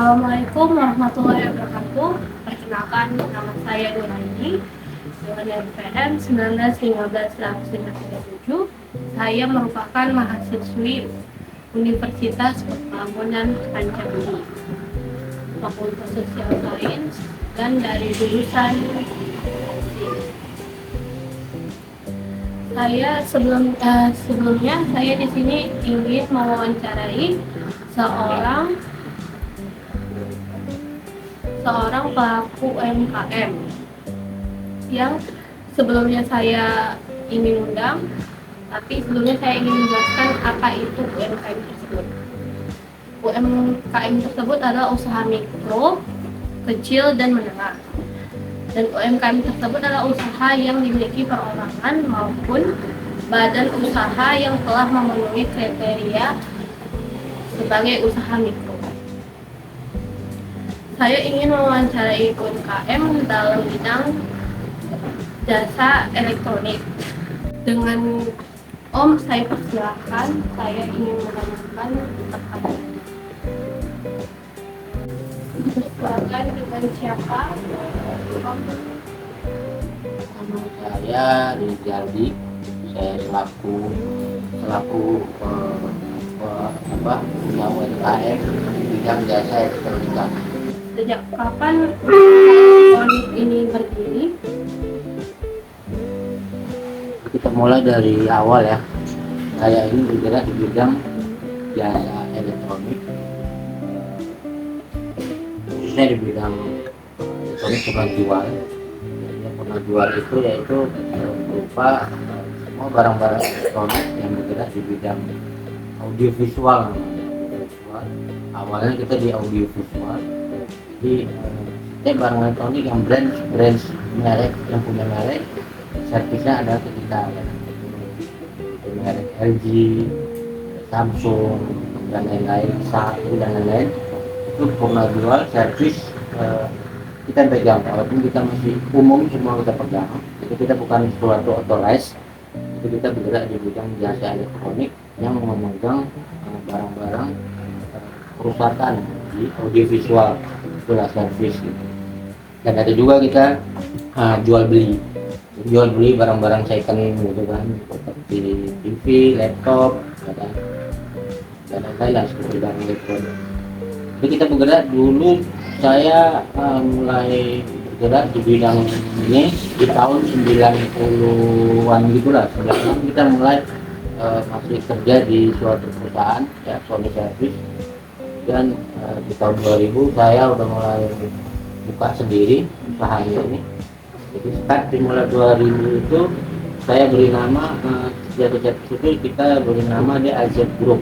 Assalamualaikum warahmatullahi wabarakatuh. Perkenalkan, nama saya Nuraini dengan NPM 1915-1937. Saya merupakan mahasiswi Universitas Pembangunan Pancabumi, Fakultas Sosial Sains, dan dari jurusan saya sebelumnya saya di sini ingin mewawancarai seorang pelaku UMKM yang sebelumnya saya ingin undang, tapi sebelumnya saya ingin menjelaskan apa itu UMKM tersebut. UMKM tersebut adalah usaha mikro, kecil, dan menengah. Dan UMKM tersebut adalah usaha yang dimiliki perorangan maupun badan usaha yang telah memenuhi kriteria sebagai usaha mikro. Saya ingin mewawancarai UMKM dalam bidang jasa elektronik. Dengan Om, saya persilahkan, saya ingin menanyakan pertanyaan. Silakan dengan siapa? Om. Nama saya Rizaldi. Saya selaku punya UMKM bidang jasa elektronika. Sejak kapan elektronik ini berdiri? Kita mulai dari awal ya. Saya ini bergerak di bidang jasa elektronik, khususnya di bidang elektronik penjual. Penjual itu yaitu berupa semua barang-barang elektronik yang bergerak di bidang audiovisual. Awalnya kita di audiovisual, jadi setiap barang elektronik yang brand merek yang punya merek, servisnya ada ke kita ya. Merek LG, Samsung, dan lain-lain, Satu dan lain-lain, itu pernah jual servis kita pegang, walaupun kita masih umum semua kita pegang. Itu kita bukan suatu authorized, itu kita bergerak di bidang jasa elektronik yang memegang barang-barang perusahaan di audiovisual, itulah servis gitu. Dan ada juga kita jual beli barang-barang second gitu kan, seperti TV, laptop, dan lain-lain seperti barang elektronik. Jadi kita bergerak dulu, saya mulai bergerak di bidang ini di tahun 90-an gitulah. Sebelumnya kita mulai masih kerja di suatu perusahaan ya, Sony Service, dan di tahun 2000 saya udah mulai buka sendiri usahanya ini. Jadi start dimulai 2000 itu saya beri nama jatuh-jatuh itu kita beri nama di AZ Group.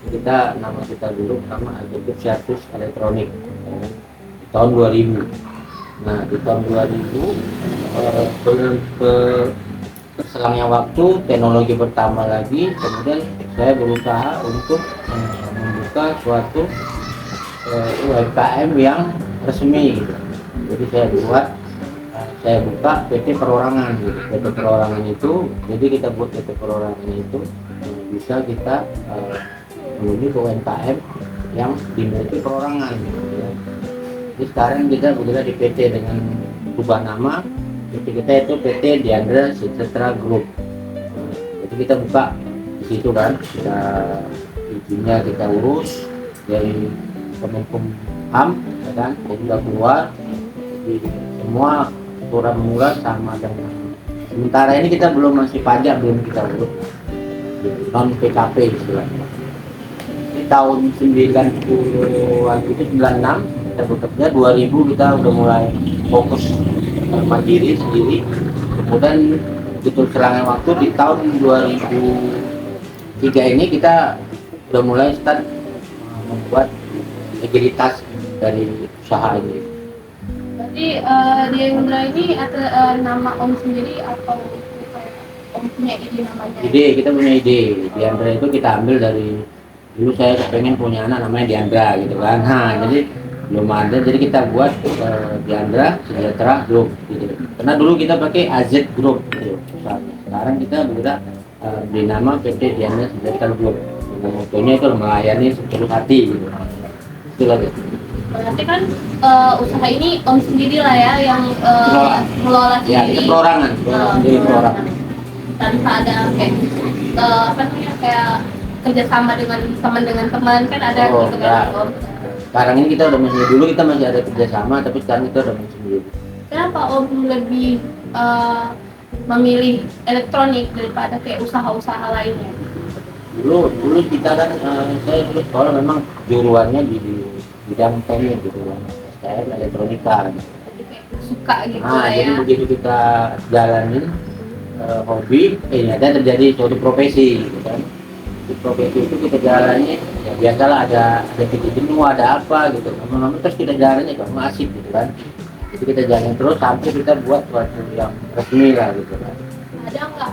Nama kita dulu nama AZ Group Service Elektronik di tahun 2000. Nah di tahun 2000 berselangnya waktu, teknologi bertambah lagi, kemudian saya berusaha untuk membuka suatu UMKM yang resmi gitu. Jadi saya buka PT Perorangan gitu. PT Perorangan itu, jadi kita buat PT Perorangan itu bisa kita menuju ke UMKM yang dimiliki perorangan gitu ya. Jadi sekarang kita bergerak di PT dengan ubah nama. PT kita itu PT Diandra Sejahtera Group. Jadi kita buka di situ kan, kita izinnya kita urus dari Kemenkumham ya kan, jadi sudah keluar. Jadi semua aturan murah sama dengan, sementara ini kita masih pajak belum kita urus, non PKP istilahnya. Di tahun 90-an itu 96 kita bekerja, 2000 kita udah mulai fokus mandiri sendiri. Kemudian begitu selangnya waktu di tahun 2003 ini kita udah mulai start membuat legalitas dari usaha ini. Berarti Diandra ini ada nama Om sendiri atau Om punya ide namanya? Kita punya ide. Diandra itu kita ambil dari dulu, saya pengen punya anak namanya Diandra gitu kan. Jadi belum ada, jadi kita buat Diandra Sejahtera Group gitu. Karena dulu kita pakai AZ Group gitu. Sekarang kita bergerak di nama PT Diandra Sejahtera Group. Motonya itu melayani sepenuh hati gitu. itu lagi. Berarti kan usaha ini om sendiri lah ya yang ngelola Ya, sendiri. kita perorangan, sendiri perorangan. Tanpa ada kayak apa namanya kayak kerjasama dengan teman kan ada Oh, gitu ya. kan om. Sekarang ini kita udah masih, dulu kita masih ada kerjasama, tapi sekarang kita udah masih sendiri. Kenapa om lebih memilih elektronik daripada kayak usaha-usaha lainnya? Dulu kita kan saya dulu sekolah memang juruannya di bidang teknik gitu kan, STM elektronika. Jadi kayak suka gitu Nah, lah jadi ya. begitu kita jalanin hobi, ada terjadi suatu profesi gitu kan. Di profesi itu kita jalani, ya biasalah ada titik jenuh, ada apa gitu. Lama-lama terus kita jalannya kok asik gitu kan. Jadi kita jalan terus sampai kita buat suatu yang resmi lah gitu kan. Ada nggak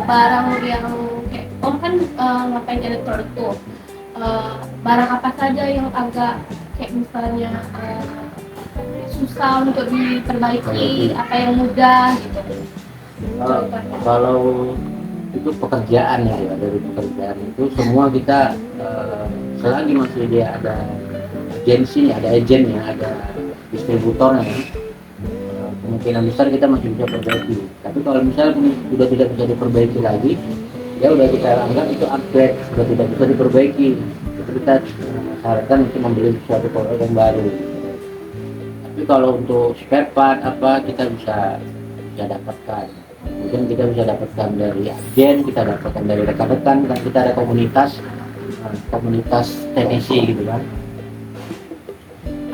barang yang kayak om kan ngapain elektronik tuh, barang apa saja yang agak kayak misalnya susah untuk diperbaiki, apa yang mudah gitu? Kalau itu pekerjaan ya, dari pekerjaan itu semua kita selagi masih dia ada agensinya, ada agennya, ada distributornya, kemungkinan besar kita masih bisa perbaiki. Tapi kalau misalnya sudah tidak bisa diperbaiki lagi, ya udah kita anggap itu upgrade, sudah tidak bisa diperbaiki. Itu kita sarankan untuk membeli suatu produk yang baru. Tapi kalau untuk spare part apa kita bisa dapatkan. Kemudian kita bisa dapatkan dari agen, kita dapatkan dari rekan-rekan, kan kita ada komunitas teknisi gitu kan.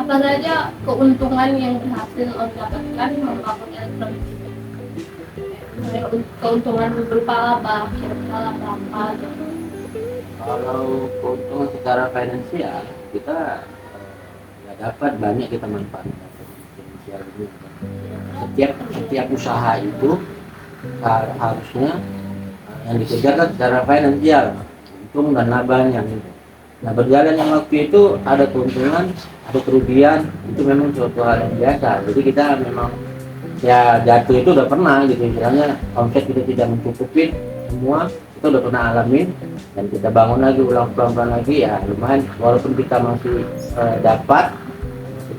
Apa saja keuntungan yang berhasil om dapatkan membangun elektronik itu? Kayak keuntungan berupa laba, kira-kira laba apa gitu? Kalau keuntungan secara finansial kita nggak dapat banyak, kita manfaatkan finansial ini. Setiap usaha itu harusnya yang dikejarkan secara finansial, untung dan labanya gitu. Nah, berjalannya waktu itu ada keuntungan, ada kerugian, itu memang suatu hal yang biasa. Jadi kita memang ya jatuh itu udah pernah gitu, misalnya omset kita tidak mencukupi semua, itu udah pernah alamin, dan kita bangun lagi ulang pelan-pelan lagi ya lumayan, walaupun kita masih dapat,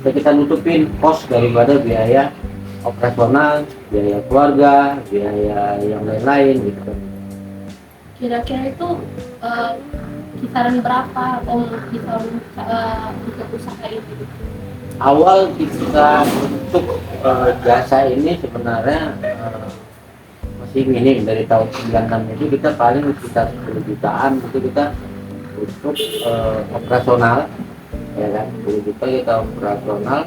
kita nutupin kos daripada biaya operasional, biaya keluarga, biaya yang lain-lain gitu. Kira-kira itu kisaran berapa om bisa untuk usaha ini? Awal kita untuk jasa ini sebenarnya masih minim. Dari tahun 96 itu kita paling sekitar 10 jutaan itu kita untuk operasional, ya kan, 10 juta kita operasional,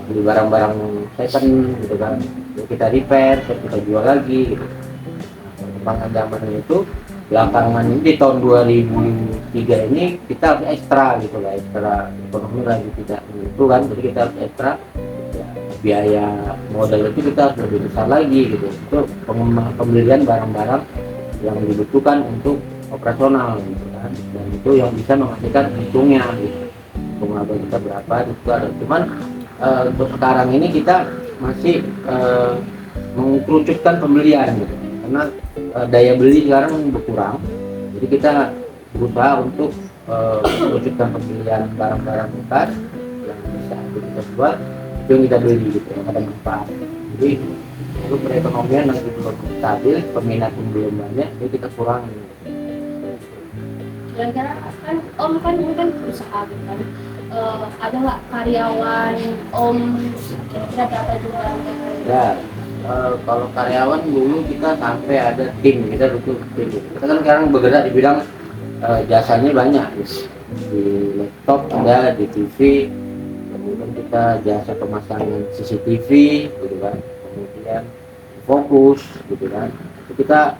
beli barang-barang second gitu kan, kita repair, kita jual lagi gitu. Perkembangan zaman itu belakangan ini di tahun 2003 ini kita harus ekstra gitu lah, ekstra ekonomi lagi tidak itu kan, jadi kita harus ekstra ya, biaya modal itu kita harus lebih besar lagi gitu untuk pembelian barang-barang yang dibutuhkan untuk operasional gitu kan, dan itu yang bisa menghasilkan untungnya gitu. Untung laba kita berapa itu ada, cuman untuk sekarang ini kita masih mengkerucutkan pembelian gitu, karena daya beli sekarang berkurang, jadi kita berusaha untuk mewujudkan pembelian barang-barang bekas yang bisa kita buat, itu yang kita beli gitu, yang ada manfaat. Jadi itu perekonomian masih belum stabil, peminat pun belum banyak, jadi kita kurangi. Kira-kira kan om kan ini kan perusahaan kan, ada nggak karyawan om, kira-kira berapa jumlahnya? Ya, kalau karyawan dulu kita sampai ada tim, kita butuh tim. Kita kan sekarang bergerak di bidang jasanya banyak, di laptop ada, di TV, kemudian kita jasa pemasangan CCTV gitu kan, kemudian fokus gitu kan. Kita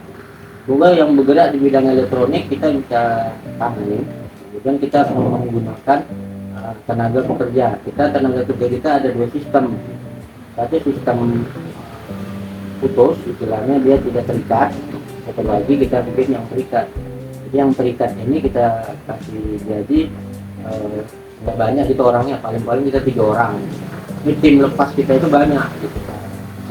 juga yang bergerak di bidang elektronik kita bisa tangani. Kemudian kita menggunakan tenaga pekerja. Tenaga kerja kita ada dua sistem. Satu sistem putus, istilahnya dia tidak terikat. Satu lagi kita bikin yang terikat. Jadi yang terikat ini kita kasih jadi nggak banyak itu orangnya, paling-paling kita 3 orang. Ini tim lepas kita itu banyak gitu.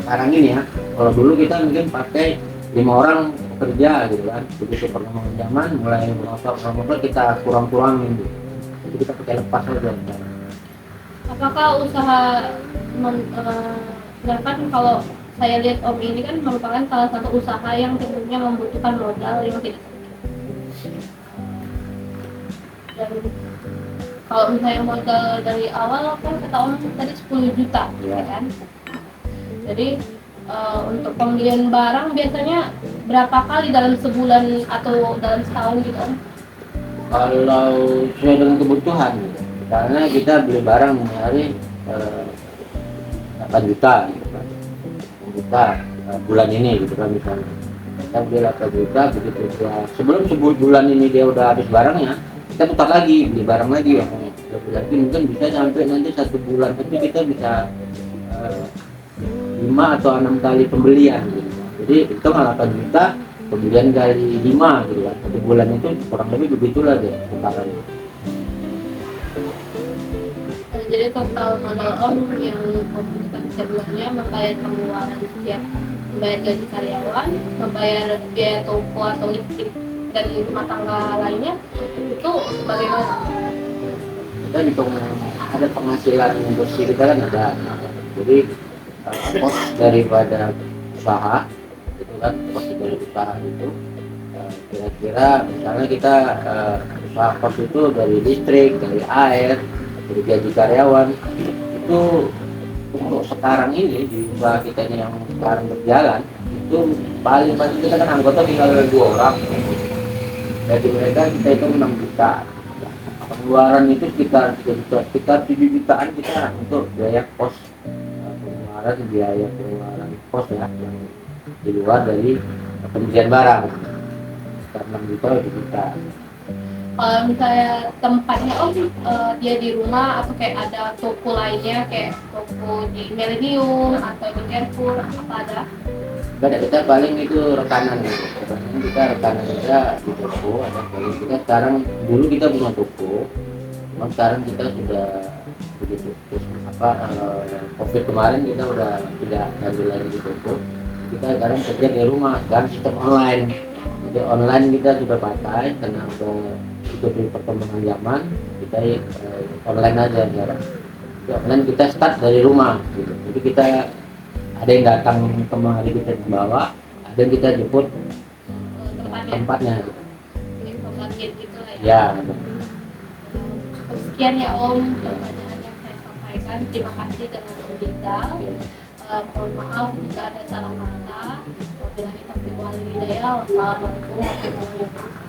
Sekarang ini ya, kalau dulu kita mungkin pakai 5 orang kerja gitu kan, begitu perkembangan zaman mulai merosot kita kurang-kurangin gitu. jadi kita pakai lepas aja. Apakah usaha sedangkan kalau saya lihat Om ini kan merupakan salah satu usaha yang tentunya membutuhkan modal yang tidak sedikit. Dan kalau misalnya modal dari awal kan kata Om tadi 10 juta, ya kan? Jadi untuk pembelian barang biasanya berapa kali dalam sebulan atau dalam setahun gitu Om? Kalau sesuai dengan kebutuhan, karena kita beli barang hari 8 juta gitu kan, 8 juta bulan ini gitu kan, misalnya kita beli 8 juta, begitu dia sebelum sebulan ini dia udah habis barangnya, kita putar lagi beli barang lagi ya, lebih lagi mungkin bisa sampai nanti 1 bulan itu kita bisa 5 atau 6 kali pembelian gitu. Jadi itu 8 juta pembelian kali 5 gitu kan, 1 bulan itu kurang lebih begitulah deh putarannya. Jadi total modal Om yang membutuhkan sebulannya membayar pengeluaran setiap membayar gaji karyawan, membayar biaya toko atau listrik dan rumah tangga lainnya itu bagaimana? Kita hitung ada penghasilan bersih kita kan ada, jadi kos daripada usaha itu kan, kos dari usaha itu kira-kira misalnya kita usaha kos itu dari listrik, dari air, dari gaji karyawan itu untuk sekarang ini di usaha kita ini yang sekarang berjalan itu paling kita kan anggota tinggal 2 orang, dari mereka kita itu 6 juta. Pengeluaran itu sekitar 7 jutaan kita untuk biaya kos, pengeluaran kos ya yang di luar dari pembelian barang, sekitar 6 juta 7 juta. Kalau misalnya tempatnya Om dia di rumah atau kayak ada toko lainnya kayak toko di Millennium atau di Carrefour apa ada? Ada, kita paling itu rekanan gitu. Kita rekanan kita di toko, ada paling kita sekarang, dulu kita punya toko, cuma sekarang kita sudah begitu terus COVID kemarin kita udah tidak ambil lagi di toko, kita sekarang kerja di rumah dan sistem online. Jadi online kita sudah pakai karena udah ikuti perkembangan zaman, kita online aja sekarang. Online kita start dari rumah gitu. Jadi kita ada yang datang kemari kita bawa, ada yang kita jemput tempatnya gitu. Pembagian gitu lah ya. Ya. Sekian ya Om pertanyaan yang saya sampaikan. Terima kasih dengan detail. Mohon maaf jika ada salah kata. Wabillahi taufiq wal hidayah. Wassalamualaikum warahmatullahi wabarakatuh.